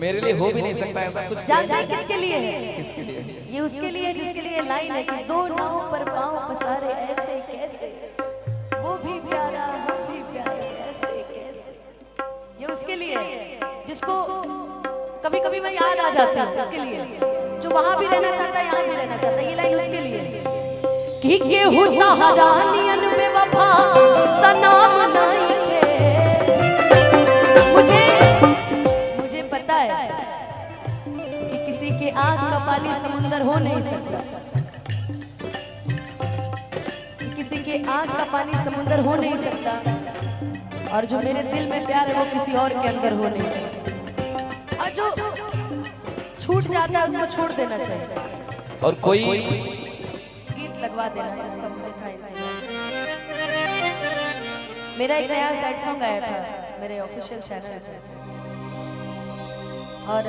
मेरे लिए हो भी नहीं सकता ऐसा कुछ। जानते हैं किसके लिए है? किसके लिए? ये उसके लिए जिसके लिए लाइन है कि दो नाव पर पांव पसारे ऐसे कैसे, वो भी प्यारा हम भी प्यारे ऐसे कैसे। ये उसके लिए है जिसको कभी कभी मैं याद आ जाती हूँ, उसके लिए जो वहां भी रहना चाहता है यहाँ भी रहना चाहता है। ये लाइन उसके लिए कि केहू तहरानियन बेवफा सनाम नहीं खे। मुझे पता है कि किसी के आंख का पानी समुंदर हो नहीं सकता, किसी के आंख का पानी समुंदर हो नहीं सकता, और जो मेरे दिल में प्यार है वो किसी और के अंदर हो नहीं सकता। और जो छूट जाता है उसको छोड़ देना चाहिए। और कोई गीत लगवा देना जिसका मुझे था इंतजार। मेरा एक नया सैड सॉन्ग आया था मेरे ऑफिशियल चैनल पे, और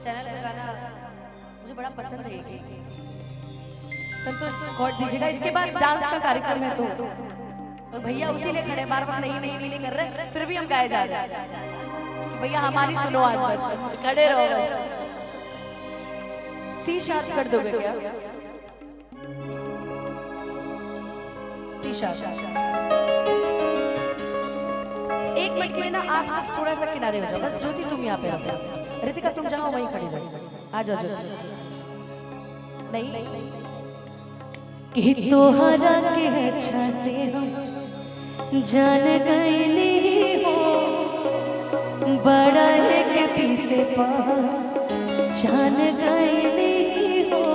चैनल का गाना मुझे बड़ा पसंद है। संतोष रिकॉर्ड दीजिएगा। इसके बाद डांस का कार्यक्रम है तो भैया उसी लिए खड़े, बार बार नहीं नहीं नहीं कर रहे, फिर भी हम गाए जा रहे हैं। भैया हमारी सुनो आज, बस खड़े रहो बस। सी शार्प कर दोगे क्या? C sharp. एक मिनट के लिए ना आप सब थोड़ा सा किनारे हो जाओ बस। ज्योति तुम यहाँ पे रहो, रितिका तुम जहाँ वहीं खड़ी रहो। आ जाओ ज्योति। नहीं कि तोहरा के अच्छा से हम जान गईली हो, बड़ा लेके पीछे पा जान गईली हो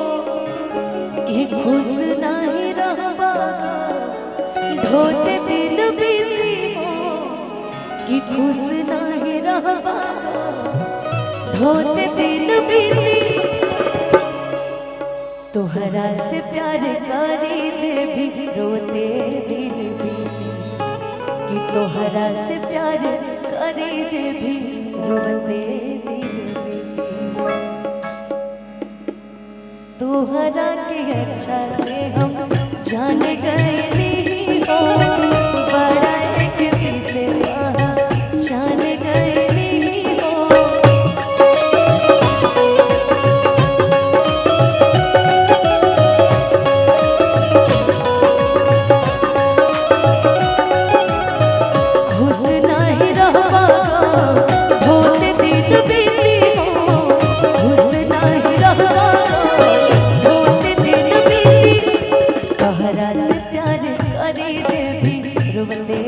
कि खुश नहीं रहबा ढोते दिन बीती हो, कि खुश नहीं रहबा ढोते दिन बीती। तोहरा से प्यार करी जे भी रोते दिन बीती, कि तोहरा से प्यार करी जे भी रोते दिन बीती। तोहरा के अच्छा से हम जान गए नहीं हो, बड़ा एक पीछे जान गए नहीं हो। खुश नहीं रहबा ढोते दिन बीती हो, खुश नहीं रहबा ढोते दिन बीती। तोहरा से प्यार करे जे भी रोते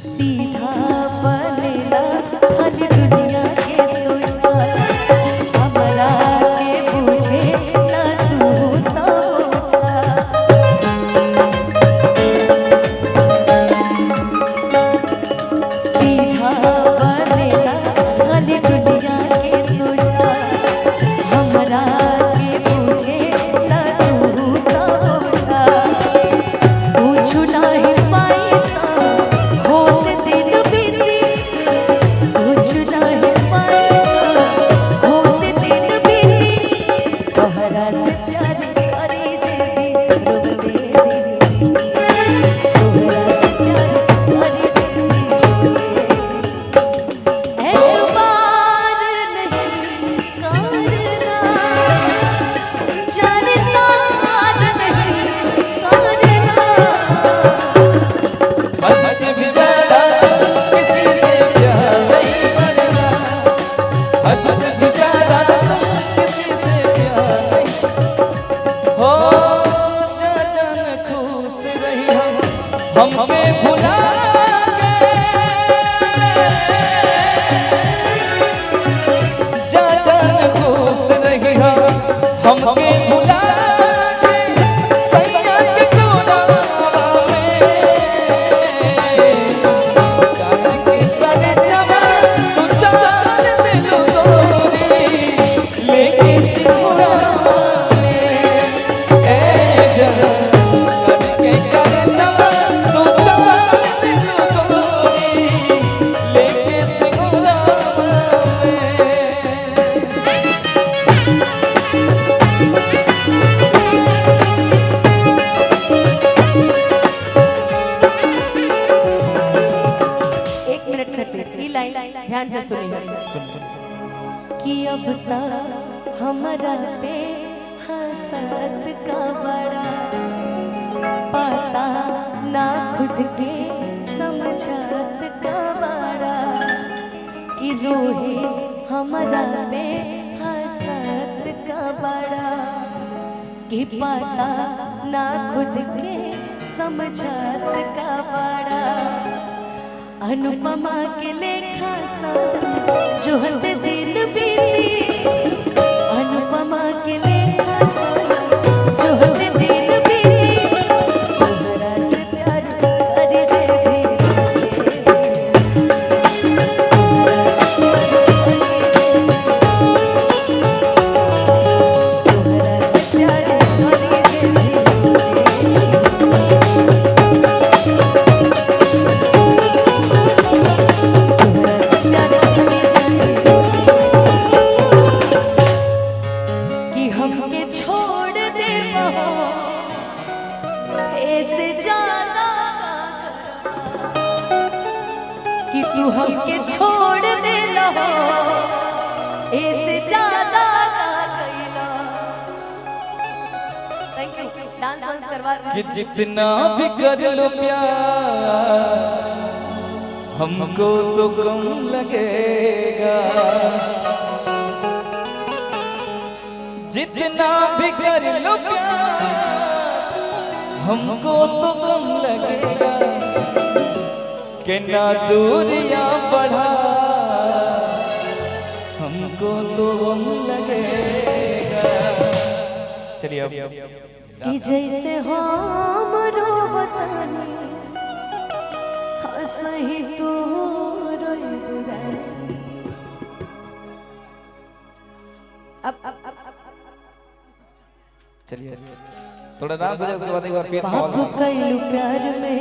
सीधा लाइन ध्यान से सुनिए। कि अब तक हमारा पे हसरत का बड़ा पता ना खुद के समझत का बड़ा कि रोहित हमारा पे हसरत का बड़ा कि पता ना खुद के समझत का बड़ा अनुपमा के लेखा सा जो हद दिन बीती अनुपमा के लेखा सा जो हद दिन बीती तुम्हारा से प्यार करे जे तू हमके छोड़ दे लो ऐसे ज्यादा का कइला। Thank you. डांस वांस करवा कि जितना भी कर लो प्यार हमको तो कम लगेगा, जितना भी कर लो प्यार हमको तो कम लगेगा कि ना दूरियां बढ़ा हमको तो हम लगेगा। चलिए अब कि जैसे हम रोवतानी हंसही तू रोई बुराई। अब चलिए थोड़ा डांस हो जाए उसके बाद एक बार फिर बाबू कैलू प्यार में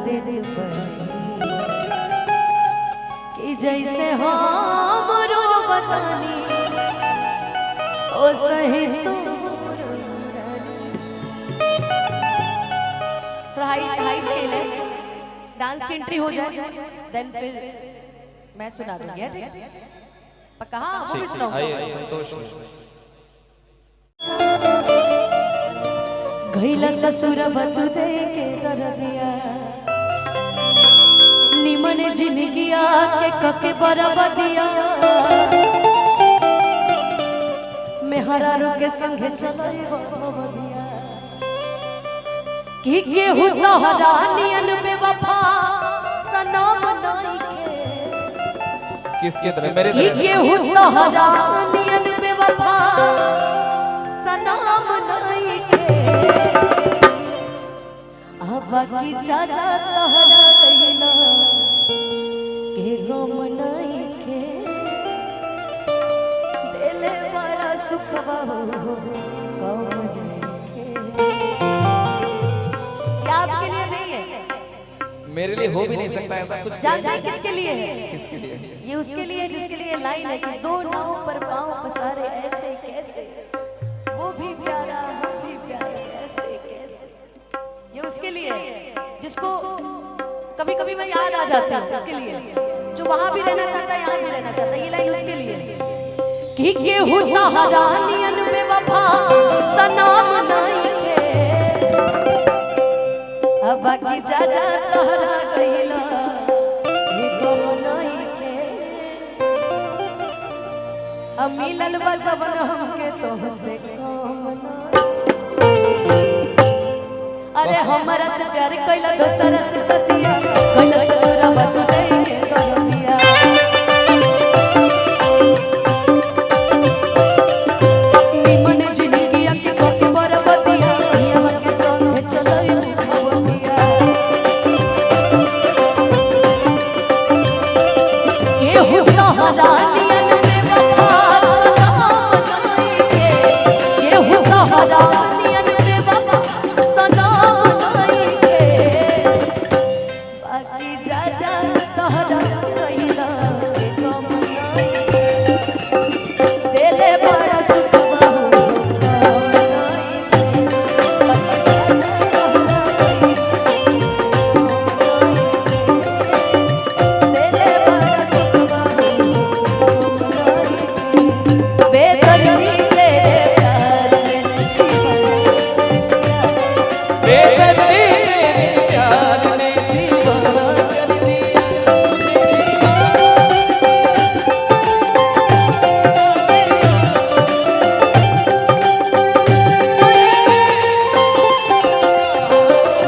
दे कि जैसे हम रोवतानी ओ सही तो हाई स्केल है। डांस की एंट्री हो जाए देन फिर मैं सुना दूंगी। ठीक है पक्का? हाँ वो भी सुनाऊंगी। संतोष गईला ससुर बतू दे के दर दिया निमन जिंदगिया के कके बरबदिया मेहरा के संगे चलई बबदिया कि केहू तोहरा नियन बेवफा सनम नहीं के। किसके तरह? मेरे कि केहू तोहरा नियन बेवफा सनम नहीं के। बाकी चाचा तहरा गईला के गम नहीं के दिले बड़ा सुख बाबू गम नहीं के। ये आपके लिए नहीं है, मेरे लिए हो भी नहीं सकता ऐसा कुछ। जानते हैं किसके लिए है? किसके लिए? ये उसके लिए जिसके लिए लाइन है कि दो नाव पर पांव पसारे ऐसे कैसे वो भी प्यारा हम भी प्यारे ऐसे कैसे। ये उसके लिए जिसको कभी कभी मैं याद आ जाता हूँ, उसके लिए जो वहां भी रहना चाहता है यहाँ भी रहना चाहता है। ये लाइन उसके लिए कि केहू तहरा नियन बेवफा सनम नहीं के। अब बाकी जा तहरा गईला के गम नहीं के। अब मिलल बा जवन हमके तोहसे कम नहीं। अरे हमारा से प्यार कैला दोसरा से सतिया कैला ससुरा बतू दे के तोरिया। निमन जिंदगिया के कोके बरबदिया हिया के संगे चलई भवदिया। केहू तोहरा नियन बेवफा सनम नहीं के। केहू तोहरा नियन बेवफा सनम नहीं के। बेदर्दी तेरे प्यार ने दीवाना कर दिया मुझे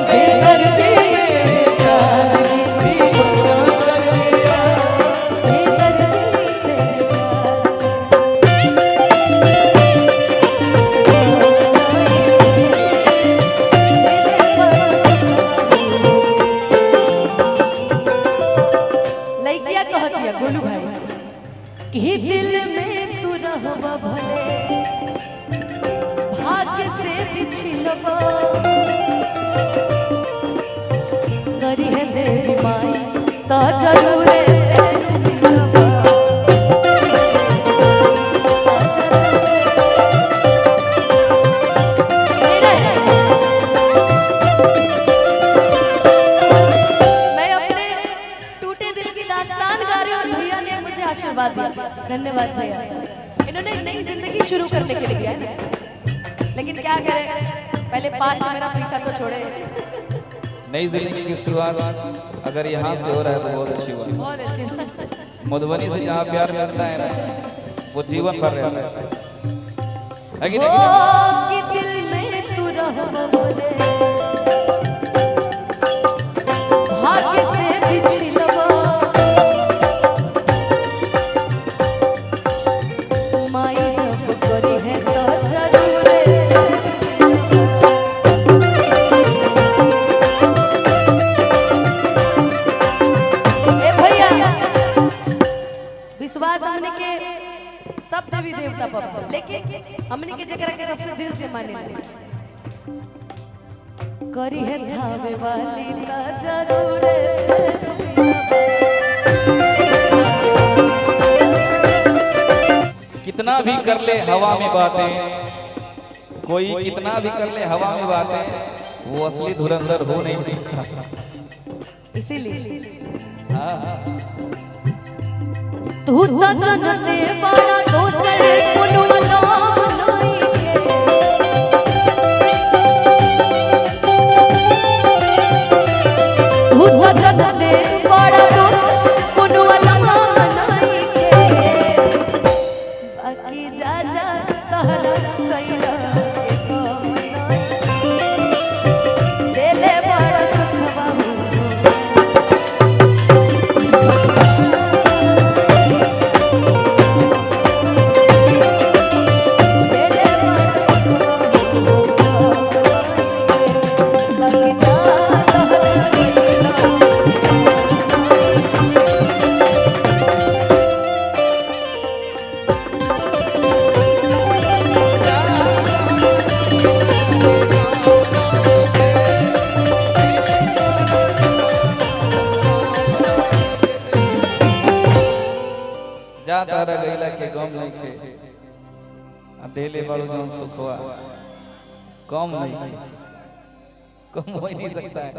बेदर्दी तेरे प्यार ने दीवाना कर दिया लइकिया कहतिया गोलू भाई कि दिल में तू रहबा भले भाग्य से बिछड़बा करी है देवी माई ता जरूर आशीर्वाद दिया। धन्यवाद भैया, इन्होंने नई जिंदगी शुरू करने के लिए किया है ना, लेकिन क्या करें पहले पास्ट मेरा पीछा तो छोड़े। नई जिंदगी की शुरुआत अगर यहाँ से हो रहा है तो बहुत अच्छी बात। बहुत अच्छी बात। मधुबनी से जहाँ प्यार मिलता है ना वो जीवन भर रहता है कि कि दिल में तू रहबा भले भाग्य से बिछड़बा माई जब करी है तो जरूर ए भैया विश्वास हमने के सब देवी देवता पर, लेकिन हमने के जगह के सबसे दिल से माने करी है धावे वाली ता जरूर कितना भी कर ले हवा में बातें, कोई कितना भी कर ले हवा में बातें, वो असली धुरंधर हो नहीं सकता। इसीलिए तू तो जनते बड़ा दोसर कोनो नाम नहीं तू तो जनते बड़ा दोसर कोनो नाम नहीं बाकी जा जा तहरा कैला के काम नहीं देले बड़ा सुख बाबू तारा गईला के गम नहीं खे डेले बाड़ू जौन सुखवा कम नहीं कम हो ही नहीं सकता है।